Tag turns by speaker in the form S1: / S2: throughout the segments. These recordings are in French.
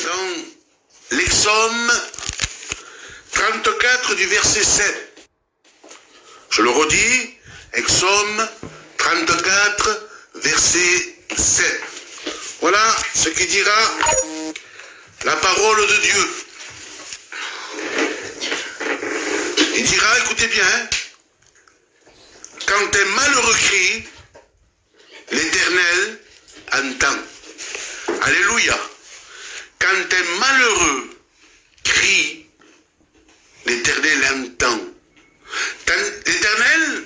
S1: dans l'Exode 34 du verset 7. Je le redis, Exode 34, verset 7. Voilà ce qui dira la parole de Dieu. Il dira, écoutez bien, hein, quand un malheureux crie, l'Éternel entend. Alléluia. Quand un malheureux crie, l'Éternel entend. L'Éternel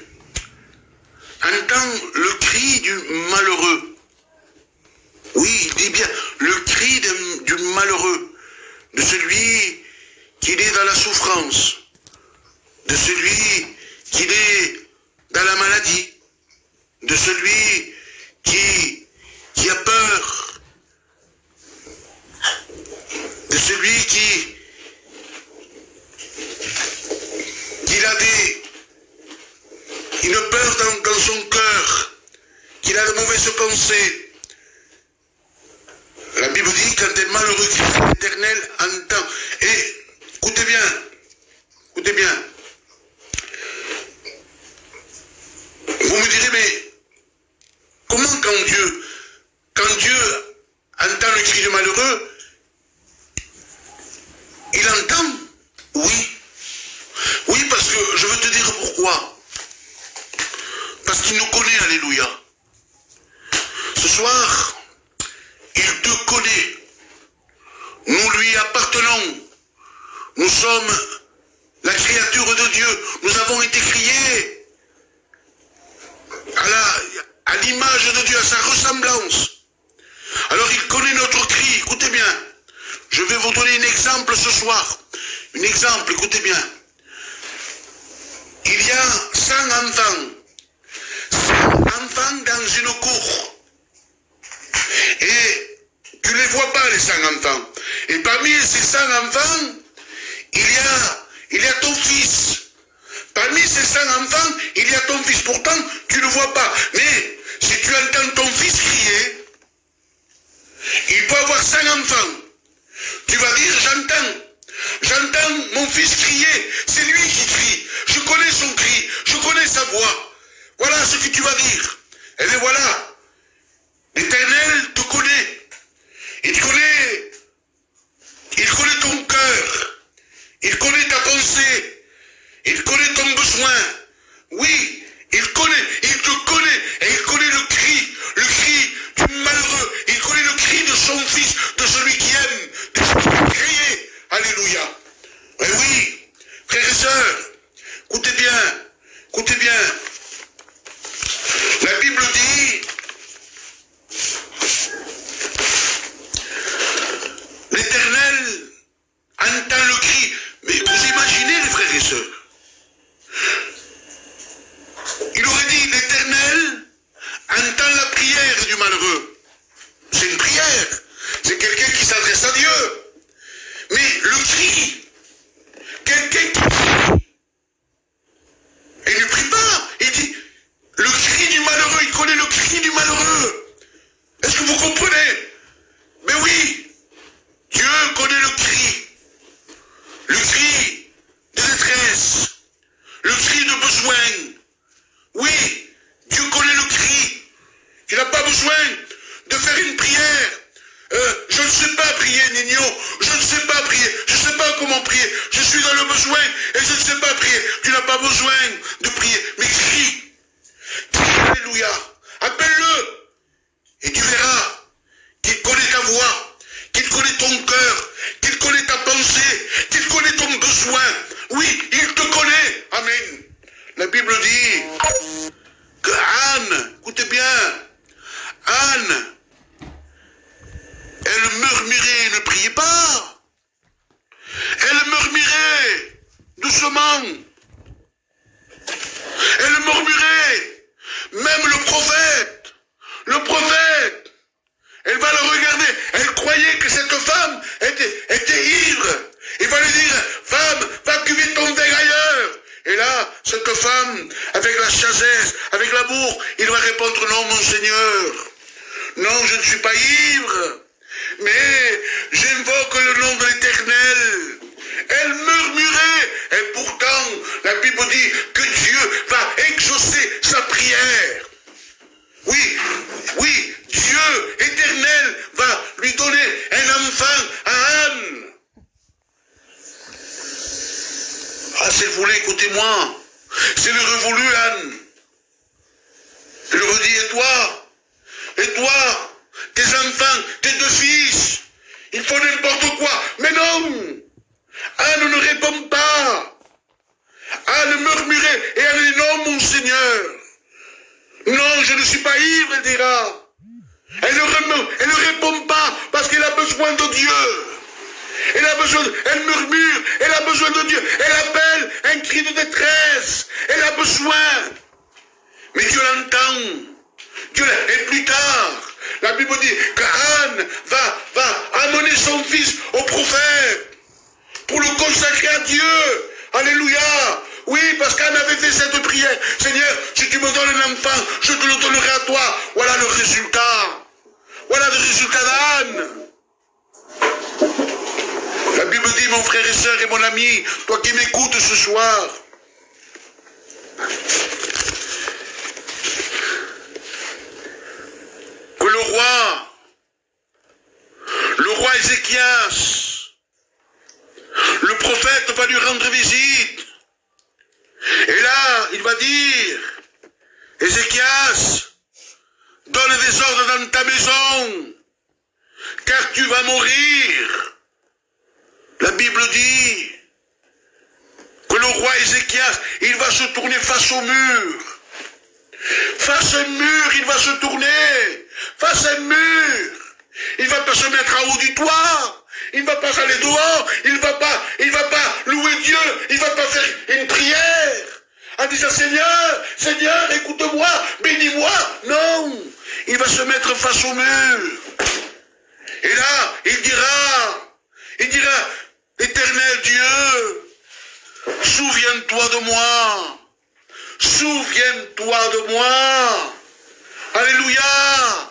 S1: entend le cri du malheureux. Oui, il dit bien, le cri du malheureux, de celui qui est dans la souffrance, de celui qui est dans la maladie, de celui qui a peur, de celui qui a une peur dans son cœur, qu'il a de mauvaises pensées. La Bible dit, quand un malheureux crie, l'Éternel entend. Et écoutez bien. Vous me direz, mais comment quand Dieu entend le cri du malheureux, il entend? Oui, parce que je veux te dire pourquoi. Parce qu'il nous connaît, alléluia. Ce soir, il te connaît. Nous lui appartenons. Nous sommes la créature de Dieu. Nous avons été créés à l'image de Dieu, à sa ressemblance. Alors il connaît notre cri. Écoutez bien. Je vais vous donner un exemple ce soir. Un exemple, écoutez bien. Il y a 100 enfants. 100 enfants dans une cour. Et tu ne les vois pas, les 100 enfants. Et parmi ces 100 enfants, il y a ton fils. Parmi ces 100 enfants, il y a ton fils. Pourtant, tu ne le vois pas. Mais si tu entends ton fils crier, il peut avoir 100 enfants. Tu vas dire, j'entends mon fils crier. C'est lui qui crie. Je connais son cri. Je connais sa voix. Voilà ce que tu vas dire. Et bien voilà. L'Éternel te connaît. Il connaît ton cœur. Il connaît ta pensée. Il connaît ton besoin. Oui, il te connaît. Et il connaît le cri du malheureux. Il connaît le cri de son fils, de celui qui aime, de celui qui a créé. Alléluia. Et oui, frères et sœurs, écoutez bien. La Bible dit, l'Éternel entend le cri. Mais vous imaginez, les frères et sœurs, il aurait dit, l'Éternel entend la prière du malheureux. C'est une prière. C'est quelqu'un qui s'adresse à Dieu. Mais le cri, quelqu'un qui crie, il ne prie pas. Il dit, le cri du malheureux, il connaît le cri du malheureux. Est-ce que vous comprenez? Mais oui, Dieu connaît le cri de détresse, le cri de besoin. Oui, Dieu connaît le cri. Il n'a pas besoin de faire une prière. Je ne sais pas prier, Nino. Je ne sais pas prier. Je ne sais pas comment prier. Je suis dans le besoin et je ne sais pas prier. Tu n'as pas besoin de prier. Mais crie. Alléluia. Appelle-le. Et tu verras qu'il connaît ta voix, qu'il connaît ton cœur, qu'il connaît ta pensée, qu'il connaît ton besoin. Oui, il te connaît. Amen. La Bible dit que Anne, écoutez bien, Anne, elle murmurait, ne priait pas. Elle murmurait doucement. Elle murmurait. Même le prophète, elle va le regarder. Elle croyait que cette femme était ivre. Il va lui dire, femme, va cuver ton verre ailleurs. Et là, cette femme, avec la sagesse, avec l'amour, il va répondre, non, mon Seigneur. Non, je ne suis pas ivre. mais j'invoque le nom de l'Éternel. Elle murmurait, et pourtant, la Bible dit que Dieu va exaucer sa prière. Oui, oui, Dieu éternel va lui donner un enfant à Anne. Ah, s'il vous plaît, écoutez-moi. C'est le révolu, Anne. Je le redis, et toi, tes enfants, tes deux fils, ils font n'importe quoi. Mais non, Anne ne répond pas. Anne murmurait, et elle dit non, mon Seigneur. Non, je ne suis pas ivre, elle dira. Elle ne répond pas parce qu'elle a besoin de Dieu. Elle murmure, elle a besoin de Dieu. Elle appelle un cri de détresse. Elle a besoin. Mais Dieu l'entend. Et plus tard, la Bible dit qu'Anne va amener son fils au prophète pour le consacrer à Dieu. Alléluia. Oui, parce qu'Anne avait fait cette prière. Seigneur, si tu me donnes un enfant, je te le donnerai à toi. Voilà le résultat. Voilà le résultat d'Anne. La Bible dit, mon frère et sœur et mon ami, toi qui m'écoutes ce soir, que le roi Ézéchias, le prophète va lui rendre visite. Et là, il va dire, Ézéchias, donne des ordres dans ta maison, car tu vas mourir. La Bible dit que le roi Ézéchias, il va se tourner face au mur. Face à un mur, il va se tourner. Face à un mur. Il ne va pas se mettre en haut du toit. Il ne va pas aller dehors. Il ne va pas louer Dieu. Il ne va pas faire une prière. En disant, Seigneur, écoute-moi, bénis-moi. Non. Il va se mettre face au mur. Et là, il dira, Éternel Dieu, souviens-toi de moi. Souviens-toi de moi. Alléluia.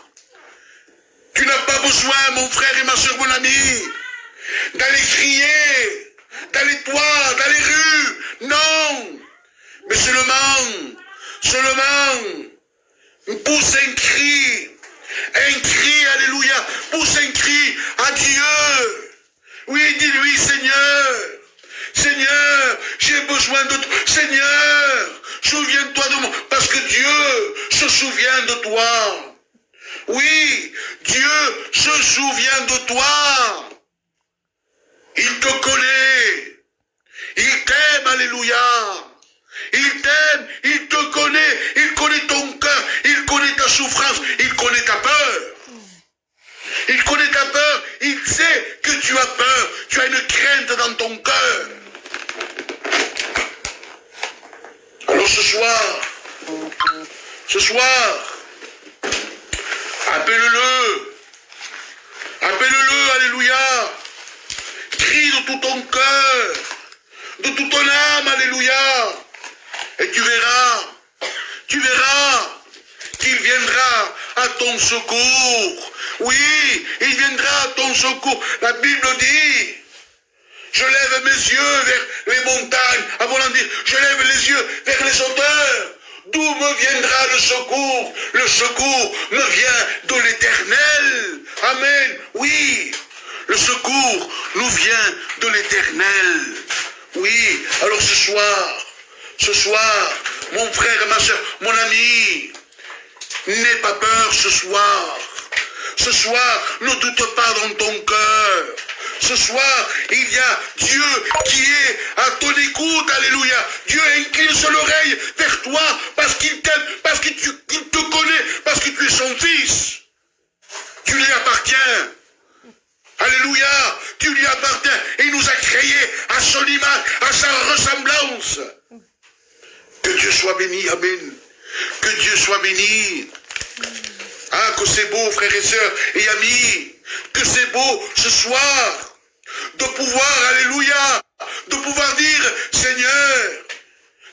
S1: Tu n'as pas besoin, mon frère et ma soeur, mon ami, d'aller crier dans les toits, dans les rues. Non. Mais seulement, pousse un cri, alléluia, pousse un cri à Dieu. Oui, dis-lui, Seigneur, j'ai besoin de toi. Seigneur, souviens-toi de moi, parce que Dieu se souvient de toi. Oui, Dieu se souvient de toi. Il te connaît. Il t'aime, alléluia. Il t'aime, il te connaît, il connaît ton cœur, il connaît ta souffrance, il connaît ta peur. Il connaît ta peur, il sait que tu as peur, tu as une crainte dans ton cœur. Alors ce soir, appelle-le, alléluia, crie de tout ton cœur, de toute ton âme, alléluia, et tu verras qu'il viendra à ton secours. Oui, il viendra à ton secours. La Bible dit, je lève mes yeux vers les montagnes. Avant de dire, je lève les yeux vers les hauteurs. D'où me viendra le secours? Le secours me vient de l'Éternel. Amen. Oui, le secours nous vient de l'Éternel. Oui, alors ce soir, mon frère et ma soeur, mon ami, n'aie pas peur ce soir. Ce soir, ne doute pas dans ton cœur. Ce soir, il y a Dieu qui est à ton écoute, alléluia. Dieu incline son oreille vers toi parce qu'il t'aime, parce qu'il te connaît, parce que tu es son fils. Tu lui appartiens. Alléluia, tu lui appartiens. Et il nous a créés à son image, à sa ressemblance. Que Dieu soit béni, amen. Que Dieu soit béni. Ah, que c'est beau, frères et sœurs et amis, que c'est beau ce soir de pouvoir, alléluia, de pouvoir dire, Seigneur,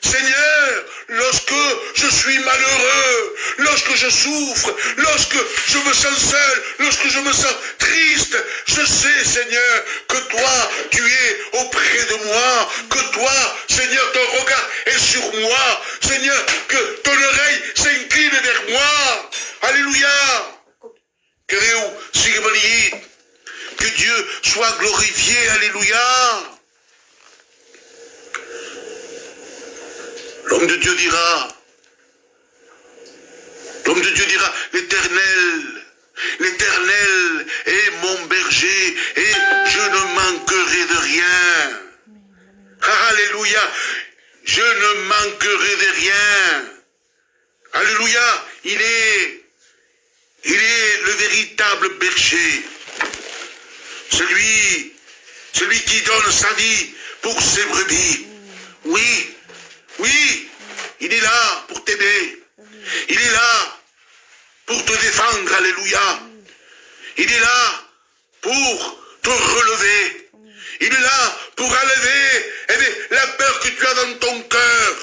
S1: Seigneur, lorsque je suis malheureux, lorsque je souffre, lorsque je me sens seul, lorsque je me sens triste, je sais, Seigneur, que toi, tu es auprès de moi, que toi, Seigneur, ton regard est sur moi, Seigneur, que ton oreille s'incline vers moi. Alléluia. Que Dieu soit glorifié. Alléluia. L'homme de Dieu dira, l'Éternel est mon berger et je ne manquerai de rien. Alléluia, je ne manquerai de rien. Alléluia, il est le véritable berger. Celui qui donne sa vie pour ses brebis. Oui, il est là pour t'aider. Il est là pour te défendre, alléluia. Il est là pour te relever. Il est là pour enlever la peur que tu as dans ton cœur.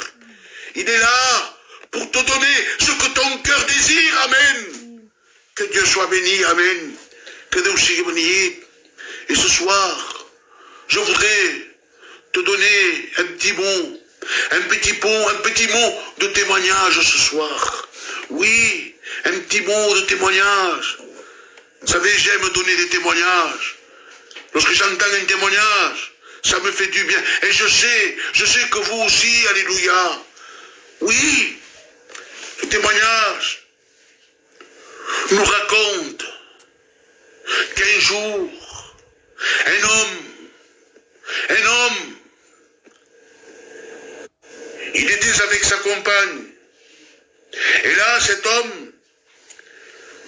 S1: Il est là pour te donner ce que ton cœur désire, amen. Que Dieu soit béni, amen. Que Dieu soit béni. Et ce soir, je voudrais te donner un petit mot de témoignage ce soir. Oui, un petit mot de témoignage. Vous savez, j'aime donner des témoignages. Lorsque j'entends un témoignage, ça me fait du bien. Et je sais que vous aussi, alléluia. Oui, ce témoignage nous raconte qu'un jour, un homme, il était avec sa compagne. Et là, cet homme,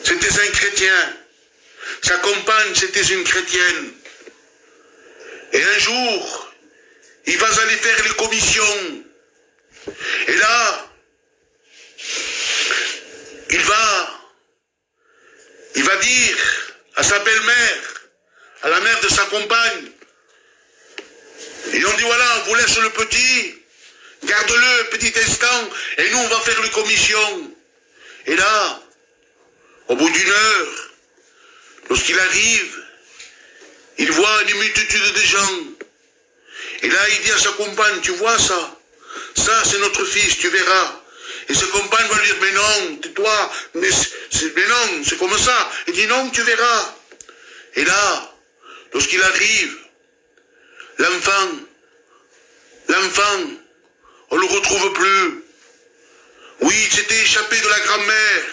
S1: c'était un chrétien. Sa compagne, c'était une chrétienne. Et un jour, il va aller faire les commissions. Et là, il va dire à sa belle-mère, à la mère de sa compagne, ils ont dit, voilà, on vous laisse le petit, garde-le un petit instant, et nous on va faire les commissions. Et là, au bout d'une heure, lorsqu'il arrive, il voit une multitude de gens. Et là, il dit à sa compagne, tu vois ça? Ça, c'est notre fils, tu verras. Et sa compagne va lui dire, mais non, tais-toi, mais non, c'est comme ça. Il dit, non, tu verras. Et là, lorsqu'il arrive, l'enfant, on ne le retrouve plus. Oui, il s'était échappé de la grand-mère.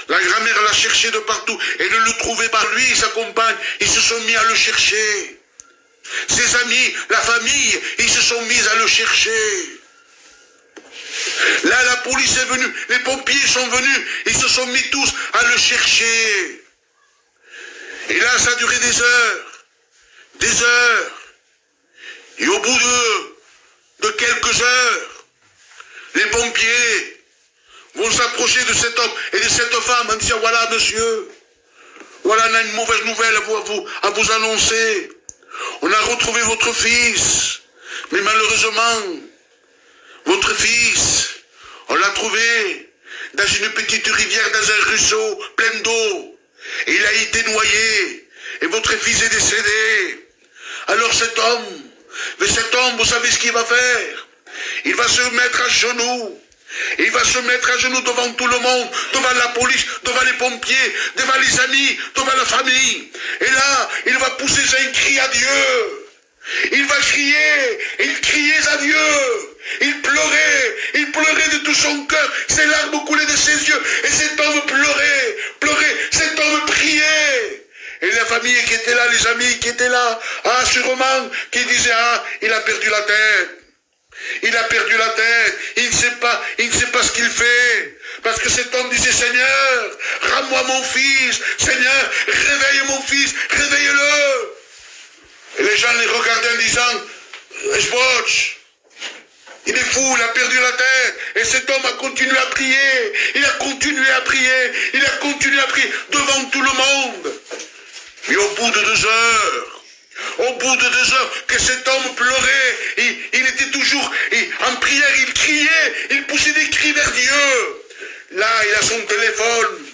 S1: La grand-mère l'a cherché de partout et ne le trouvait pas lui et sa compagne. Ils se sont mis à le chercher. Ses amis, la famille, ils se sont mis à le chercher. Là, la police est venue, les pompiers sont venus, ils se sont mis tous à le chercher. Et là, ça a duré des heures. Et au bout de quelques heures, les pompiers vont s'approcher de cet homme et de cette femme en disant, voilà monsieur, voilà, on a une mauvaise nouvelle à vous annoncer. On a retrouvé votre fils, mais malheureusement, votre fils, on l'a trouvé dans une petite rivière, dans un ruisseau plein d'eau. Et il a été noyé. Et votre fils est décédé. Alors cet homme, vous savez ce qu'il va faire? Il va se mettre à genoux. Il va se mettre à genoux devant tout le monde, devant la police, devant les pompiers, devant les amis, devant la famille. Et là, il va pousser un cri à Dieu. Il va crier, il criait à Dieu. Il pleurait de tout son cœur. Ses larmes coulaient de ses yeux. Et cet homme pleurait, cet homme priait. Et la famille qui était là, les amis qui étaient là, sûrement, qui disaient, il a perdu la tête. Il a perdu la tête, il ne sait pas ce qu'il fait. Parce que cet homme disait, Seigneur, rends-moi mon fils, Seigneur, réveille mon fils, réveille-le. Et les gens les regardaient en disant, Esbotch, il est fou, il a perdu la tête. Et cet homme a continué à prier, il a continué à prier devant tout le monde. Et au bout de 2 heures, au bout de 2 heures que cet homme pleurait, il était toujours en prière, il criait, il poussait des cris vers Dieu. Là, il a son téléphone.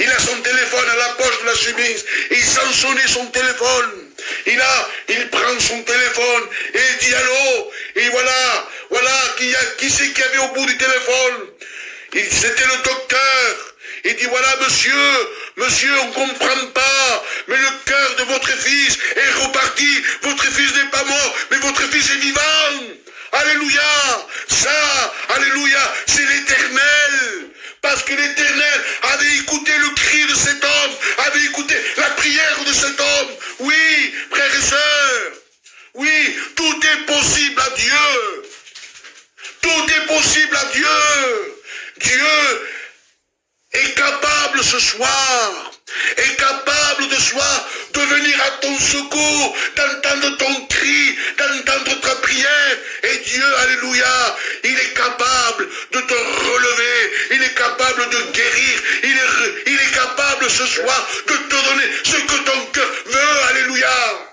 S1: Il a son téléphone à la poche de la chemise. Il sent sonner son téléphone. Il prend son téléphone et il dit allô. Et voilà, qui c'est qu'il y avait au bout du téléphone? C'était le docteur. Il dit voilà monsieur, on ne comprend pas, mais le cœur de votre fils est reparti. Votre fils n'est pas mort, mais votre fils est vivant. Alléluia. Ça, alléluia, c'est l'Éternel. Parce que l'Éternel avait écouté le cri de cet homme, avait écouté la prière de cet homme. Oui, frères et sœurs, oui, tout est possible à Dieu. Tout est possible à Dieu. Dieu est capable ce soir, est capable de soir de venir à ton secours, d'entendre ton cri, d'entendre ta prière. Et Dieu, alléluia, il est capable de te relever, il est capable de guérir, il est capable ce soir de te donner ce que ton cœur veut, alléluia.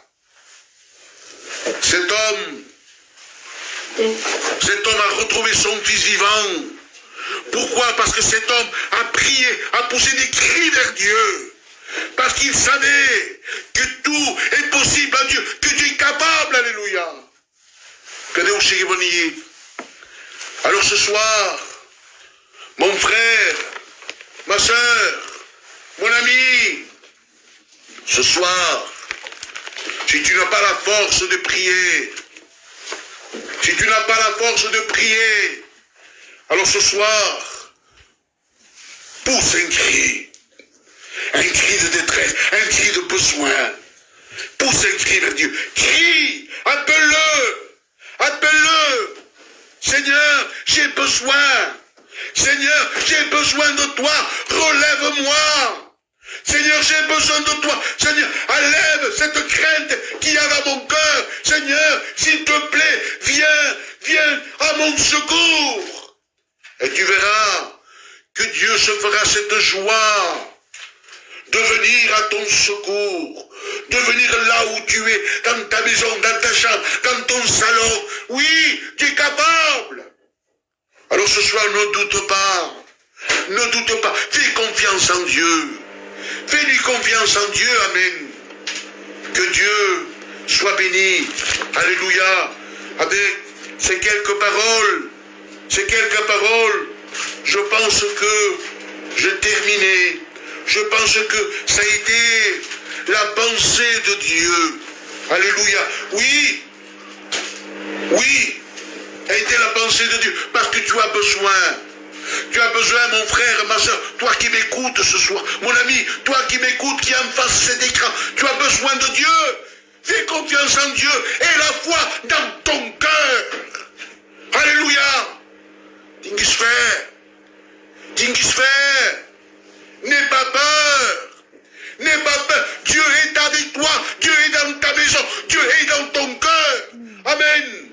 S1: Cet homme a retrouvé son fils vivant. Pourquoi? Parce que cet homme a prié, a poussé des cris vers Dieu. Parce qu'il savait que tout est possible à Dieu, que Dieu est capable, alléluia. Alors ce soir, mon frère, ma soeur, mon ami, ce soir, si tu n'as pas la force de prier, si tu n'as pas la force de prier, alors ce soir, pousse un cri de détresse, un cri de besoin, pousse un cri vers Dieu, crie, appelle-le, Seigneur, j'ai besoin, Seigneur, j'ai besoin de toi, relève-moi, Seigneur, j'ai besoin de toi, Seigneur, enlève cette crainte qu'il y a dans mon cœur, Seigneur, s'il te plaît, viens à mon secours. Et tu verras que Dieu se fera cette joie de venir à ton secours, de venir là où tu es, dans ta maison, dans ta chambre, dans ton salon. Oui, tu es capable. Alors ce soir, ne doute pas, fais confiance en Dieu, fais-lui confiance en Dieu, amen. Que Dieu soit béni, alléluia, avec ces quelques paroles, je pense que j'ai terminé. Je pense que ça a été la pensée de Dieu. Alléluia. Oui, a été la pensée de Dieu. Parce que tu as besoin. Tu as besoin, mon frère, ma soeur, toi qui m'écoutes ce soir, mon ami, toi qui m'écoutes, qui est en face de cet écran, tu as besoin de Dieu. Fais confiance en Dieu et la foi dans ton cœur. Alléluia. Dingisfer, n'aie pas peur. Dieu est avec toi, Dieu est dans ta maison, Dieu est dans ton cœur. Amen.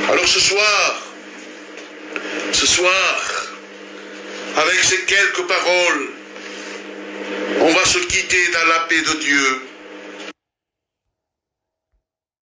S1: Alors ce soir, avec ces quelques paroles, on va se quitter dans la paix de Dieu.